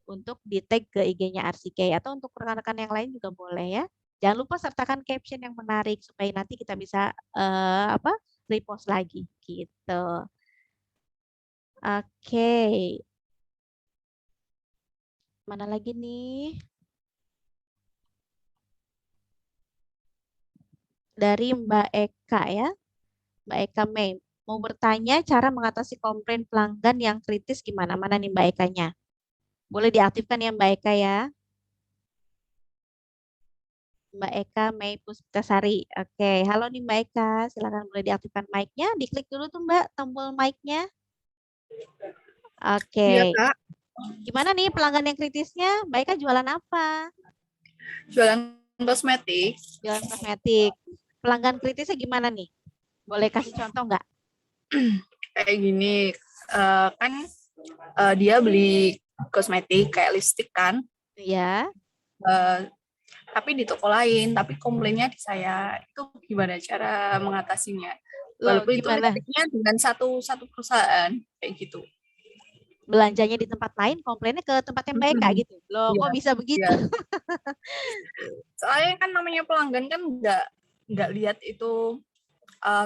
untuk di-tag ke IG-nya RCK atau untuk rekan-rekan yang lain juga boleh ya. Jangan lupa sertakan caption yang menarik supaya nanti kita bisa repost lagi gitu. Oke. Mana lagi nih? Dari Mbak Eka ya. Mbak Eka Mei. Mau bertanya cara mengatasi komplain pelanggan yang kritis gimana? Mana nih Mbak Ekanya? Boleh diaktifkan ya Mbak Eka ya. Mbak Eka Mei Puspitasari. Oke, halo nih Mbak Eka. Silakan boleh diaktifkan mic-nya. Diklik dulu tuh Mbak tombol mic-nya. Iya, Oke. Kak. Gimana nih pelanggan yang kritisnya? Mbak Eka jualan apa? Jualan kosmetik. Jualan kosmetik. Pelanggan kritisnya gimana nih? Boleh kasih contoh nggak? Kayak gini, kan dia beli kosmetik kayak lipstick kan, Ya. tapi di toko lain, tapi komplainnya di saya. Itu gimana cara mengatasinya? Loh, Walaupun itu gimana? lipstiknya dengan satu perusahaan, kayak gitu. Belanjanya di tempat lain, komplainnya ke tempatnya Mbak Eka gitu. Loh, Iya, kok bisa iya. begitu? Soalnya kan namanya pelanggan kan nggak lihat itu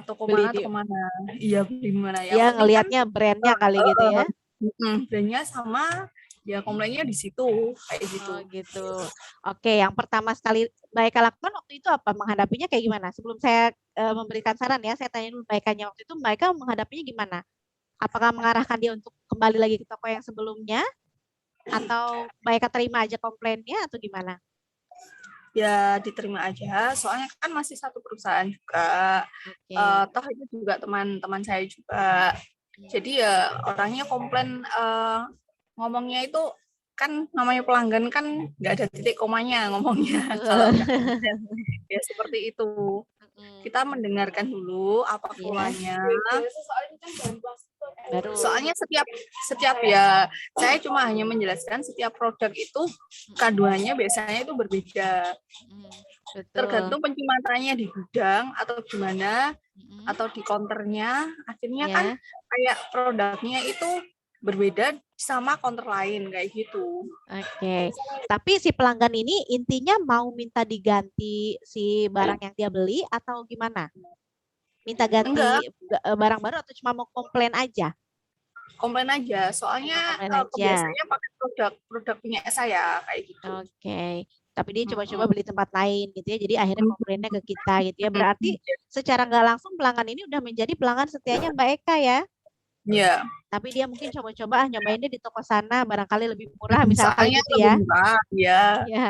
toko Beli mana di, toko mana. Iya, beli mana. Yang dia penting kan ngelihatnya brandnya kali gitu ya. brandnya sama, ya komplainnya di situ kayak gitu. Oh gitu. Oke, yang pertama sekali Mbak Eka lakukan waktu itu apa? Menghadapinya kayak gimana? Sebelum saya memberikan saran ya, saya tanya dulu Mbak Ekanya waktu itu Mbak Eka menghadapinya gimana? Apakah mengarahkan dia untuk kembali lagi ke toko yang sebelumnya? Atau Mbak Eka terima aja komplainnya atau gimana? Ya diterima aja, soalnya kan masih satu perusahaan juga. Oke. Toh itu juga teman-teman saya juga. Jadi ya orangnya komplain, ngomongnya itu kan namanya pelanggan kan nggak ada titik komanya ngomongnya kalau nggak komplain. Ya seperti itu. Mm-mm. Kita mendengarkan dulu apa Iya, keluhannya. baru. Soalnya setiap ya saya cuma hanya menjelaskan setiap produk itu kandungannya biasanya itu berbeda. Mm, betul. Tergantung penyimpatannya di gudang atau gimana Mm-mm. atau di counternya, akhirnya kan Ya, kayak produknya itu berbeda sama counter lain kayak gitu. oke. Tapi si pelanggan ini intinya mau minta diganti si barang yang dia beli atau gimana? Minta Enggak, ganti barang baru atau cuma mau komplain aja? komplain aja. Cuma Soalnya komplain aja. kebiasaannya pakai produk punya saya kayak gitu. Oke. Tapi dia coba-coba Mm-mm. beli tempat lain gitu ya. Jadi akhirnya komplainnya ke kita gitu ya. Berarti secara nggak langsung pelanggan ini udah menjadi pelanggan setianya Mbak Eka ya. Ya, Tapi dia mungkin coba-coba nyobainnya di toko sana barangkali lebih murah misalkan soalnya gitu lebih ya. murah, ya. Ya,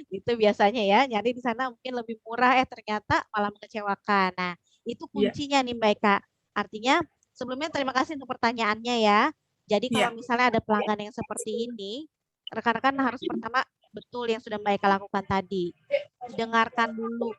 itu biasanya ya. Nyari di sana mungkin lebih murah ternyata malah mengecewakan. Nah, itu Ya, kuncinya nih Mbak Eka. Artinya sebelumnya terima kasih untuk pertanyaannya ya. Jadi kalau ya. misalnya ada pelanggan yang seperti ini, rekan-rekan harus pertama betul yang sudah Mbak Eka lakukan tadi. Dengarkan dulu.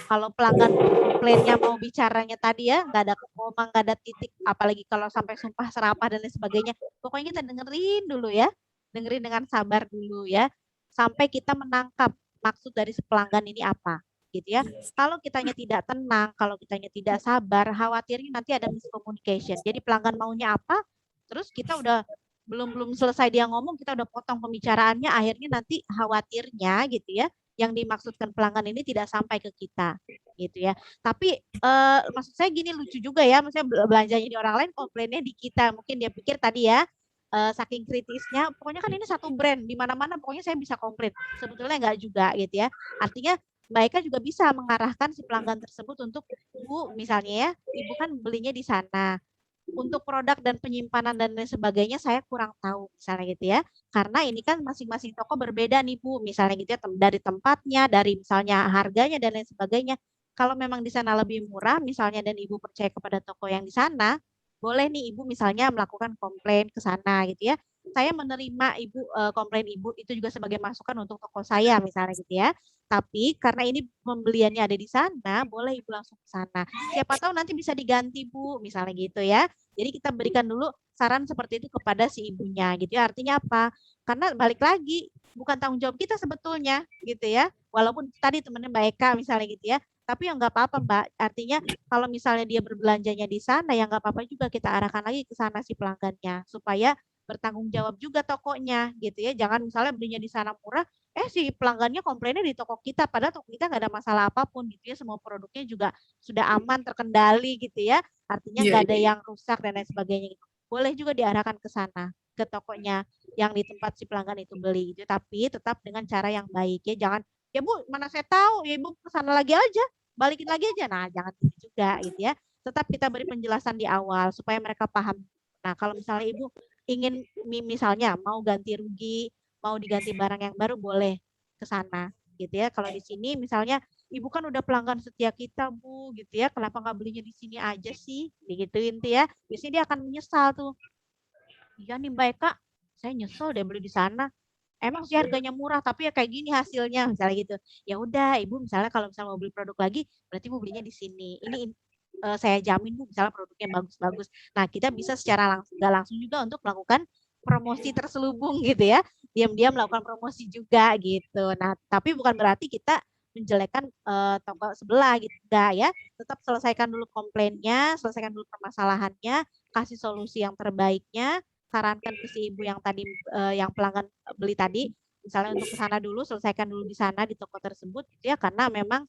Kalau pelanggan komplainnya mau bicaranya tadi ya, nggak ada koma, nggak ada titik, apalagi kalau sampai sumpah serapah dan lain sebagainya. Pokoknya kita dengerin dulu ya, dengerin dengan sabar dulu ya, sampai kita menangkap maksud dari si pelanggan ini apa, gitu ya. Kalau kitanya tidak tenang, kalau kitanya tidak sabar, khawatirnya nanti ada miscommunication. Jadi pelanggan maunya apa, terus kita udah belum selesai dia ngomong, kita udah potong pembicaraannya, akhirnya nanti khawatirnya gitu ya, yang dimaksudkan pelanggan ini tidak sampai ke kita gitu ya. Tapi maksud saya gini lucu juga ya, maksudnya belanjanya di orang lain, komplainnya di kita. Mungkin dia pikir tadi ya saking kritisnya, pokoknya kan ini satu brand di mana-mana, pokoknya saya bisa komplain. Sebetulnya enggak juga gitu ya. Artinya Mbak Eka juga bisa mengarahkan si pelanggan tersebut untuk Bu, misalnya ya, Ibu kan belinya di sana. Untuk produk dan penyimpanan dan lain sebagainya saya kurang tahu misalnya gitu ya. Karena ini kan masing-masing toko berbeda nih Bu, misalnya gitu ya dari tempatnya, dari misalnya harganya dan lain sebagainya. Kalau memang di sana lebih murah misalnya dan Ibu percaya kepada toko yang di sana, boleh nih Ibu misalnya melakukan komplain ke sana gitu ya. Saya menerima Ibu komplain Ibu itu juga sebagai masukan untuk toko saya misalnya gitu ya. Tapi karena ini pembeliannya ada di sana, boleh Ibu langsung ke sana. Siapa tahu nanti bisa diganti Bu, misalnya gitu ya. Jadi kita berikan dulu saran seperti itu kepada si ibunya gitu ya. Artinya apa? Karena balik lagi bukan tanggung jawab kita sebetulnya gitu ya. Walaupun tadi temennya Mbak Eka misalnya gitu ya. Tapi ya nggak apa-apa Mbak. Artinya kalau misalnya dia berbelanjanya di sana ya nggak apa-apa juga kita arahkan lagi ke sana si pelanggannya supaya bertanggung jawab juga tokonya gitu ya. Jangan misalnya belinya di sana murah, si pelanggannya komplainnya di toko kita padahal toko kita nggak ada masalah apapun gitu ya. Semua produknya juga sudah aman terkendali gitu ya. Artinya Iya, nggak ada iya. yang rusak dan lain sebagainya gitu. Boleh juga diarahkan ke sana, ke tokonya yang di tempat si pelanggan itu beli gitu. Tapi tetap dengan cara yang baik ya. Jangan, ya Bu, mana saya tahu, ya Ibu ke sana lagi aja, balikin lagi aja. Nah, jangan gitu juga gitu ya. Tetap kita beri penjelasan di awal supaya mereka paham. Nah, kalau misalnya Ibu ingin misalnya mau ganti rugi, mau diganti barang yang baru boleh ke sana gitu ya. Kalau di sini misalnya Ibu kan udah pelanggan setia kita, Bu, gitu ya. Kenapa nggak belinya di sini aja sih? Digituin tuh ya. Biasanya dia akan menyesal tuh. Iya nih Mbak Eka, saya nyesel deh beli di sana. Emang sih harganya murah, tapi ya kayak gini hasilnya, misalnya gitu. Ya udah, Ibu misalnya kalau misalnya mau beli produk lagi, berarti Ibu belinya di sini. Ini saya jamin Bu, misalnya produknya bagus-bagus. Nah, kita bisa secara langsung, nggak langsung juga untuk melakukan promosi terselubung gitu ya. Diam-diam melakukan promosi juga gitu. Nah, tapi bukan berarti kita menjelekkan toko sebelah gitu enggak ya. Tetap selesaikan dulu komplainnya, selesaikan dulu permasalahannya, kasih solusi yang terbaiknya, sarankan ke si ibu yang tadi yang pelanggan beli tadi, misalnya untuk ke sana dulu, selesaikan dulu di sana di toko tersebut gitu ya, karena memang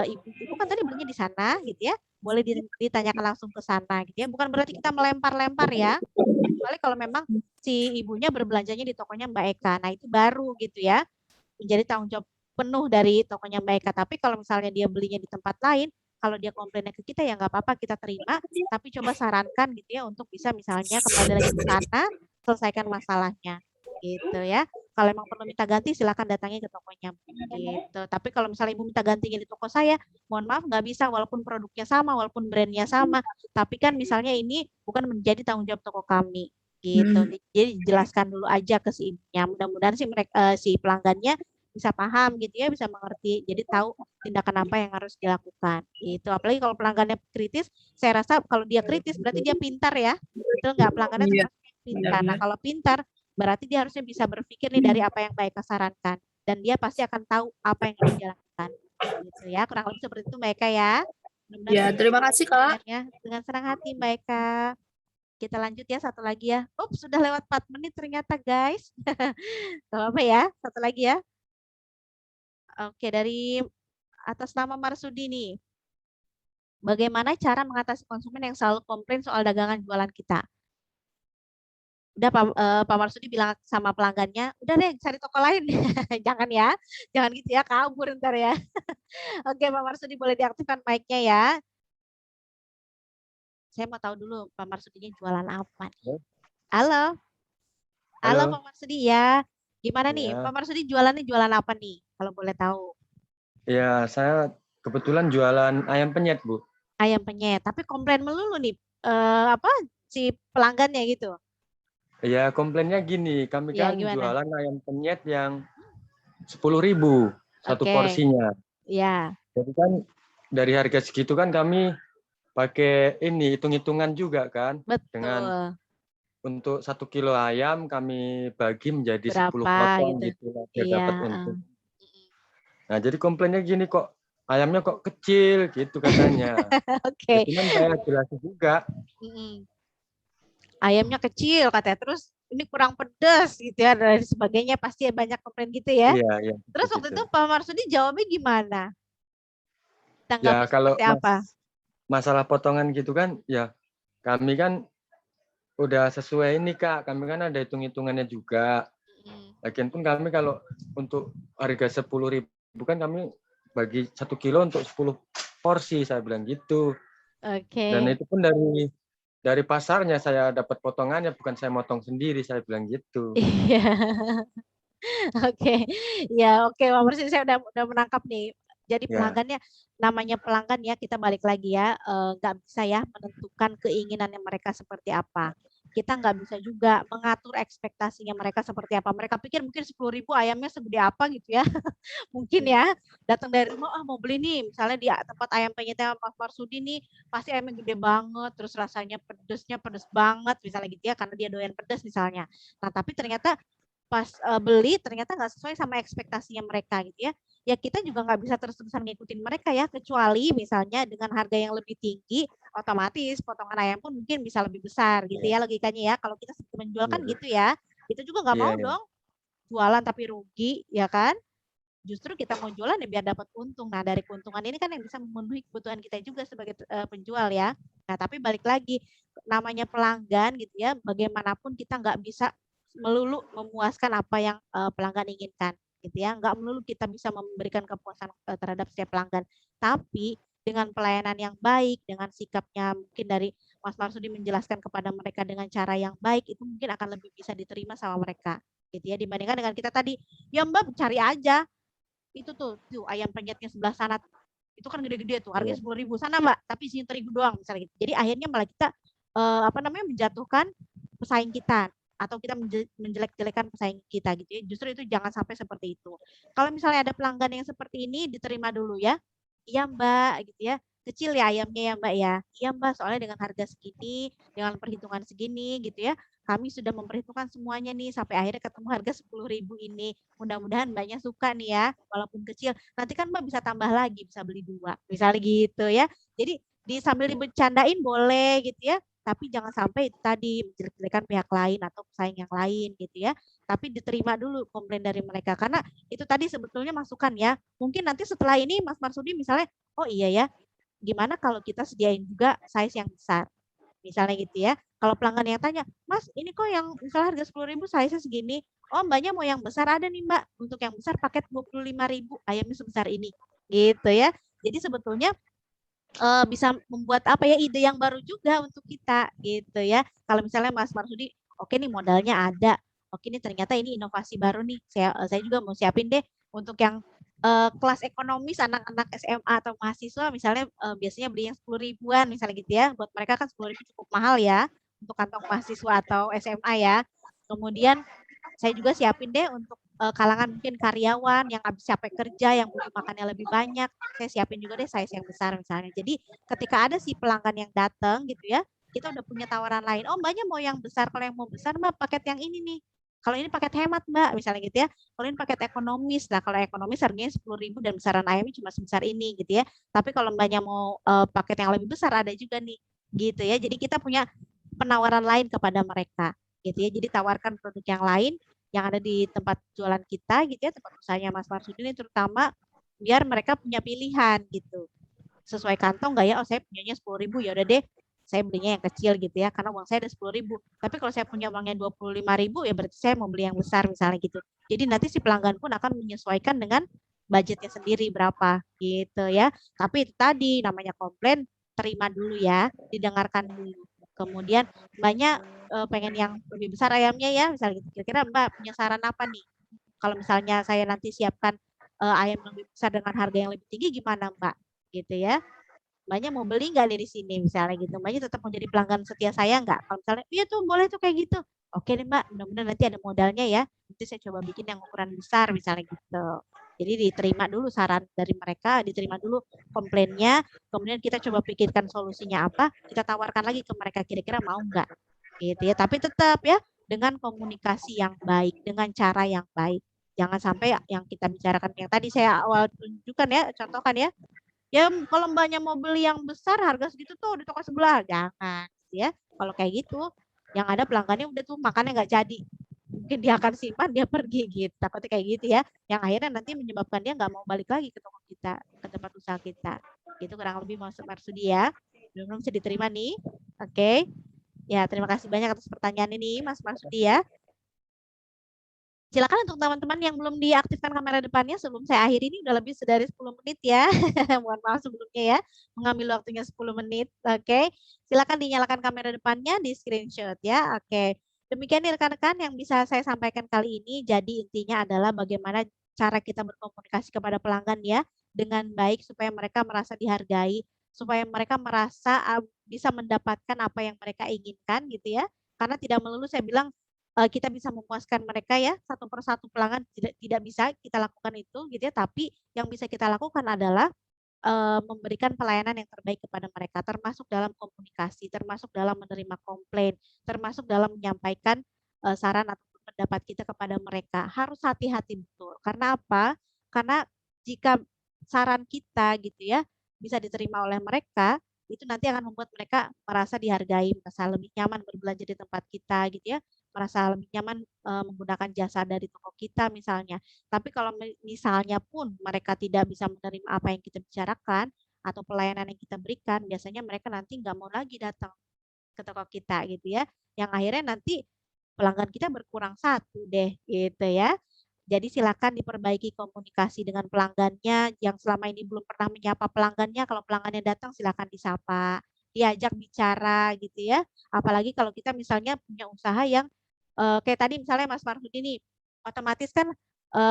ibu kan tadi belinya di sana gitu ya, boleh ditanyakan langsung ke sana gitu ya, bukan berarti kita melempar-lempar ya, kecuali kalau memang si ibunya berbelanjanya di tokonya Mbak Eka, nah itu baru gitu ya, menjadi tanggung jawab penuh dari tokonya Mbak Eka. Tapi kalau misalnya dia belinya di tempat lain, kalau dia komplainnya ke kita ya nggak apa-apa kita terima, tapi coba sarankan gitu ya untuk bisa misalnya kembali lagi ke sana, selesaikan masalahnya gitu ya. Kalau emang perlu minta ganti silakan datangnya ke tokonya gitu. Tapi kalau misalnya ibu minta gantinya di toko saya, mohon maaf nggak bisa walaupun produknya sama, walaupun brandnya sama, tapi kan misalnya ini bukan menjadi tanggung jawab toko kami gitu. Hmm. Jadi jelaskan dulu aja ke si ibunya. Mudah-mudahan sih mereka si pelanggannya bisa paham gitu ya, bisa mengerti. Jadi tahu tindakan apa yang harus dilakukan. Gitu. Apalagi kalau pelanggannya kritis, saya rasa kalau dia kritis berarti dia pintar ya. Betul nggak? Pelanggannya Iya, termasuk yang pintar. Nah, benar-benar. kalau pintar berarti dia harusnya bisa berpikir nih dari apa yang baik sarankan. Dan dia pasti akan tahu apa yang harus dilakukan. Gitu ya. Kurang lebih seperti itu Mbak Eka ya. Mudah-mudahan Ya, bisa terima kasih Kak. ya. Dengan senang hati Mbak Eka. Kita lanjut ya satu lagi ya. Sudah lewat 4 menit ternyata guys. Gak apa-apa ya. Satu lagi ya. Oke, dari atas nama Marsudi nih. Bagaimana cara mengatasi konsumen yang selalu komplain soal dagangan jualan kita? Udah Pak Marsudi bilang sama pelanggannya, udah deh cari toko lain. Jangan ya, jangan gitu ya, kabur ntar ya. Oke Pak Marsudi boleh diaktifkan mic-nya ya. Saya mau tahu dulu Pak Marsudinya jualan apa nih. Halo, halo Pak Halo, Marsudi ya. Gimana nih, Pak ya, Marsudi jualannya jualan apa nih? Kalau boleh tahu. ya saya kebetulan jualan ayam penyet, Bu. Ayam penyet, tapi komplain melulu nih, apa si pelanggannya gitu. Ya komplainnya gini, kami Ya, kan gimana? jualan ayam penyet yang 10.000 satu Oke, porsinya. ya, Jadi kan dari harga segitu kan kami pakai ini hitung-hitungan juga kan. Dengan betul. untuk 1 kilo ayam kami bagi menjadi 10 Berapa potong gitu? gitu lah, biar Iya, dapat heeh. untung. Nah jadi komplainnya gini, kok ayamnya kok kecil gitu katanya. Ya Oke. cuman saya jelasin juga. Mm-mm. Ayamnya kecil katanya, terus ini kurang pedas gitu ya dan lain sebagainya, pasti banyak komplain gitu ya. Iya, iya Terus waktu gitu. itu Pak Marsudi jawabnya gimana? Ya Tanggapi kalau seperti apa? masalah potongan gitu kan, ya kami kan udah sesuai ini Kak, kami kan ada hitung-hitungannya juga. Mm. Lagian pun kami kalau untuk harga 10.000 kan kami bagi 1 kilo untuk 10 porsi, saya bilang gitu. Dan Oke. itu pun dari pasarnya saya dapat potongannya, bukan saya motong sendiri, saya bilang gitu. Iya. Oke. Ya, oke Pak Marsudi, saya udah menangkap nih. Jadi Ya, pelanggannya, namanya pelanggan ya, kita balik lagi ya, nggak bisa ya menentukan keinginannya mereka seperti apa. Kita nggak bisa juga mengatur ekspektasinya mereka seperti apa. Mereka pikir mungkin 10.000 ayamnya segede apa gitu ya. Mungkin ya, datang dari rumah, ah mau beli nih, misalnya di tempat ayam penyetnya Mas Marsudi nih, pasti ayamnya gede banget, terus rasanya pedesnya pedes banget, misalnya gitu ya, karena dia doyan pedes misalnya. Nah, tapi ternyata pas beli ternyata nggak sesuai sama ekspektasinya mereka gitu ya. Ya kita juga nggak bisa terus-terusan ngikutin mereka ya, kecuali misalnya dengan harga yang lebih tinggi, otomatis potongan ayam pun mungkin bisa lebih besar gitu ya logikanya ya. Kalau kita menjual kan iya, gitu ya, kita juga nggak iya, mau iya. dong jualan tapi rugi ya kan. Justru kita mau jualan ya biar dapat untung. Nah, dari keuntungan ini kan yang bisa memenuhi kebutuhan kita juga sebagai penjual ya. Nah, tapi balik lagi, namanya pelanggan gitu ya, bagaimanapun kita nggak bisa melulu memuaskan apa yang pelanggan inginkan gitu ya. Nggak melulu kita bisa memberikan kepuasan terhadap setiap pelanggan. Tapi dengan pelayanan yang baik, dengan sikapnya mungkin dari Mas Marsudi menjelaskan kepada mereka dengan cara yang baik, itu mungkin akan lebih bisa diterima sama mereka gitu ya, dibandingkan dengan kita tadi, ya Mbak cari aja itu tuh ayam penyetnya sebelah sana itu kan gede-gede tuh harganya Iya. 10.000 sana mbak tapi sini 1.000 doang misalnya gitu. Jadi akhirnya malah kita apa namanya menjatuhkan pesaing kita atau kita menjelek-jelekan pesaing kita gitu ya. Justru itu jangan sampai seperti itu. Kalau misalnya ada pelanggan yang seperti ini diterima dulu ya. Iya mbak gitu ya. Kecil ya ayamnya ya mbak ya. Iya mbak soalnya dengan harga segini, dengan perhitungan segini gitu ya. Kami sudah memperhitungkan semuanya nih sampai akhirnya ketemu harga 10.000 ini. Mudah-mudahan mbaknya suka nih ya, walaupun kecil. Nanti kan mbak bisa tambah lagi, bisa beli 2. Misalnya gitu ya. Jadi sambil dibercandain boleh gitu ya, tapi jangan sampai itu tadi menjelek-jelekan pihak lain atau pesaing yang lain gitu ya. Tapi diterima dulu komplain dari mereka karena itu tadi sebetulnya masukan ya. Mungkin nanti setelah ini Mas Marsudi misalnya, oh iya ya, gimana kalau kita sediain juga size yang besar. Misalnya gitu ya. Kalau pelanggan yang tanya, Mas ini kok yang misalnya harga 10.000 size segini. Oh mbaknya mau yang besar ada nih mbak. Untuk yang besar paket 25.000 ayamnya sebesar ini. Gitu ya. Jadi sebetulnya bisa membuat apa ya ide yang baru juga untuk kita gitu ya. Kalau misalnya Mas Marsudi, oke nih modalnya ada, oke nih ternyata ini inovasi baru nih. Saya juga mau siapin deh untuk yang kelas ekonomis anak-anak SMA atau mahasiswa misalnya biasanya beli yang 10 ribuan misalnya gitu ya. Buat mereka kan 10 ribu cukup mahal ya untuk kantong mahasiswa atau SMA ya. Kemudian saya juga siapin deh untuk kalangan mungkin karyawan yang habis capek kerja, yang butuh makannya lebih banyak, saya siapin juga deh size yang besar misalnya. Jadi ketika ada si pelanggan yang datang gitu ya, kita udah punya tawaran lain. Oh mbaknya mau yang besar, kalau yang mau besar mbak paket yang ini nih. Kalau ini paket hemat mbak, misalnya gitu ya. Kalau ini paket ekonomis, nah kalau ekonomis harganya 10.000 dan besaran ayamnya cuma sebesar ini gitu ya. Tapi kalau mbaknya mau paket yang lebih besar ada juga nih, gitu ya. Jadi kita punya penawaran lain kepada mereka gitu ya. Jadi tawarkan produk yang lain yang ada di tempat jualan kita gitu ya, tempat usahanya Mas Marsudi ini terutama biar mereka punya pilihan gitu. Sesuai kantong nggak ya? Oh saya punyanya 10.000 ya udah deh saya belinya yang kecil gitu ya karena uang saya ada 10.000. Tapi kalau saya punya uangnya 25.000 ya berarti saya mau beli yang besar misalnya gitu. Jadi nanti si pelanggan pun akan menyesuaikan dengan budgetnya sendiri berapa gitu ya. Tapi itu tadi namanya komplain terima dulu ya, didengarkan dulu. Kemudian banyak pengen yang lebih besar ayamnya ya, misalnya gitu. Kira-kira Mbak punya saran apa nih? Kalau misalnya saya nanti siapkan ayam yang lebih besar dengan harga yang lebih tinggi gimana Mbak? Gitu ya. Mbaknya mau beli nggak dari sini misalnya gitu. Mbaknya tetap mau jadi pelanggan setia saya nggak? Kalau misalnya, iya tuh boleh tuh kayak gitu. Oke deh Mbak, mudah-mudahan nanti ada modalnya ya. Nanti saya coba bikin yang ukuran besar misalnya gitu. Jadi diterima dulu saran dari mereka, diterima dulu komplainnya, kemudian kita coba pikirkan solusinya apa, kita tawarkan lagi ke mereka kira-kira mau nggak gitu ya. Tapi tetap ya dengan komunikasi yang baik, dengan cara yang baik. Jangan sampai yang kita bicarakan yang tadi saya awal tunjukkan ya, contohkan ya. Ya kalau mbaknya mau beli yang besar harga segitu tuh di toko sebelah, jangan ya. Kalau kayak gitu, yang ada pelanggannya udah tuh makannya nggak jadi. Mungkin dia akan simpan, dia pergi gitu. Takutnya kayak gitu ya. Yang akhirnya nanti menyebabkan dia nggak mau balik lagi ke toko kita, ke tempat usaha kita. Itu kurang lebih Marsudi ya. Belum bisa diterima nih. Oke. Ya, terima kasih banyak atas pertanyaan ini Mas Marsudi ya. Silakan untuk teman-teman yang belum diaktifkan kamera depannya sebelum saya akhiri ini udah lebih dari 10 menit ya. Mohon maaf sebelumnya ya, mengambil waktunya 10 menit. Oke. Silakan dinyalakan kamera depannya, di screenshot ya. Oke. Demikian nih rekan-rekan yang bisa saya sampaikan kali ini. Jadi intinya adalah bagaimana cara kita berkomunikasi kepada pelanggan ya dengan baik supaya mereka merasa dihargai, supaya mereka merasa bisa mendapatkan apa yang mereka inginkan gitu ya. Karena tidak melulu saya bilang kita bisa memuaskan mereka ya, satu persatu pelanggan tidak bisa kita lakukan itu gitu ya, tapi yang bisa kita lakukan adalah memberikan pelayanan yang terbaik kepada mereka, termasuk dalam komunikasi, termasuk dalam menerima komplain, termasuk dalam menyampaikan saran atau pendapat kita kepada mereka. Harus hati-hati betul. Karena apa? Karena jika saran kita gitu ya bisa diterima oleh mereka, itu nanti akan membuat mereka merasa dihargai, merasa lebih nyaman berbelanja di tempat kita gitu ya, merasa lebih nyaman menggunakan jasa dari toko kita misalnya. Tapi kalau misalnya pun mereka tidak bisa menerima apa yang kita bicarakan atau pelayanan yang kita berikan, biasanya mereka nanti nggak mau lagi datang ke toko kita gitu ya. Yang akhirnya nanti pelanggan kita berkurang satu deh gitu ya. Jadi silakan diperbaiki komunikasi dengan pelanggannya yang selama ini belum pernah menyapa pelanggannya. Kalau pelanggannya datang silakan disapa, diajak bicara gitu ya. Apalagi kalau kita misalnya punya usaha yang kayak tadi misalnya Mas Marsudi nih, otomatis kan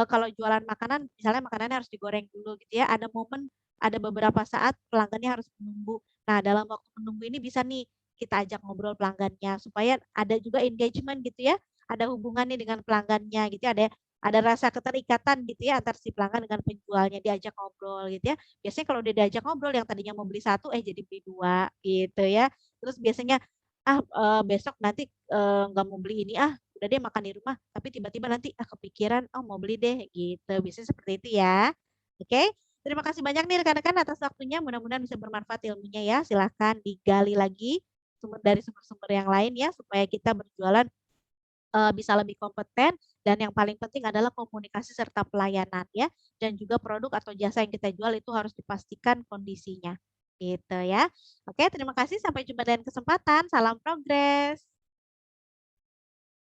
kalau jualan makanan, misalnya makanannya harus digoreng dulu gitu ya. Ada momen, ada beberapa saat pelanggannya harus menunggu. Nah, dalam waktu menunggu ini bisa nih kita ajak ngobrol pelanggannya supaya ada juga engagement gitu ya. Ada hubungannya dengan pelanggannya gitu ya. Ada rasa keterikatan gitu ya antar si pelanggan dengan penjualnya, diajak ngobrol gitu ya. Biasanya kalau dia diajak ngobrol yang tadinya mau beli satu jadi beli dua gitu ya. Terus biasanya besok nanti nggak mau beli ini udah deh makan di rumah, tapi tiba-tiba nanti kepikiran mau beli deh gitu. Biasanya seperti itu ya. Oke. Terima kasih banyak nih rekan-rekan atas waktunya. Mudah-mudahan bisa bermanfaat ilmunya ya. Silahkan digali lagi dari sumber-sumber yang lain ya supaya kita berjualan bisa lebih kompeten, dan yang paling penting adalah komunikasi serta pelayanan ya, dan juga produk atau jasa yang kita jual itu harus dipastikan kondisinya gitu ya. Oke, terima kasih, sampai jumpa dan kesempatan. Salam progres.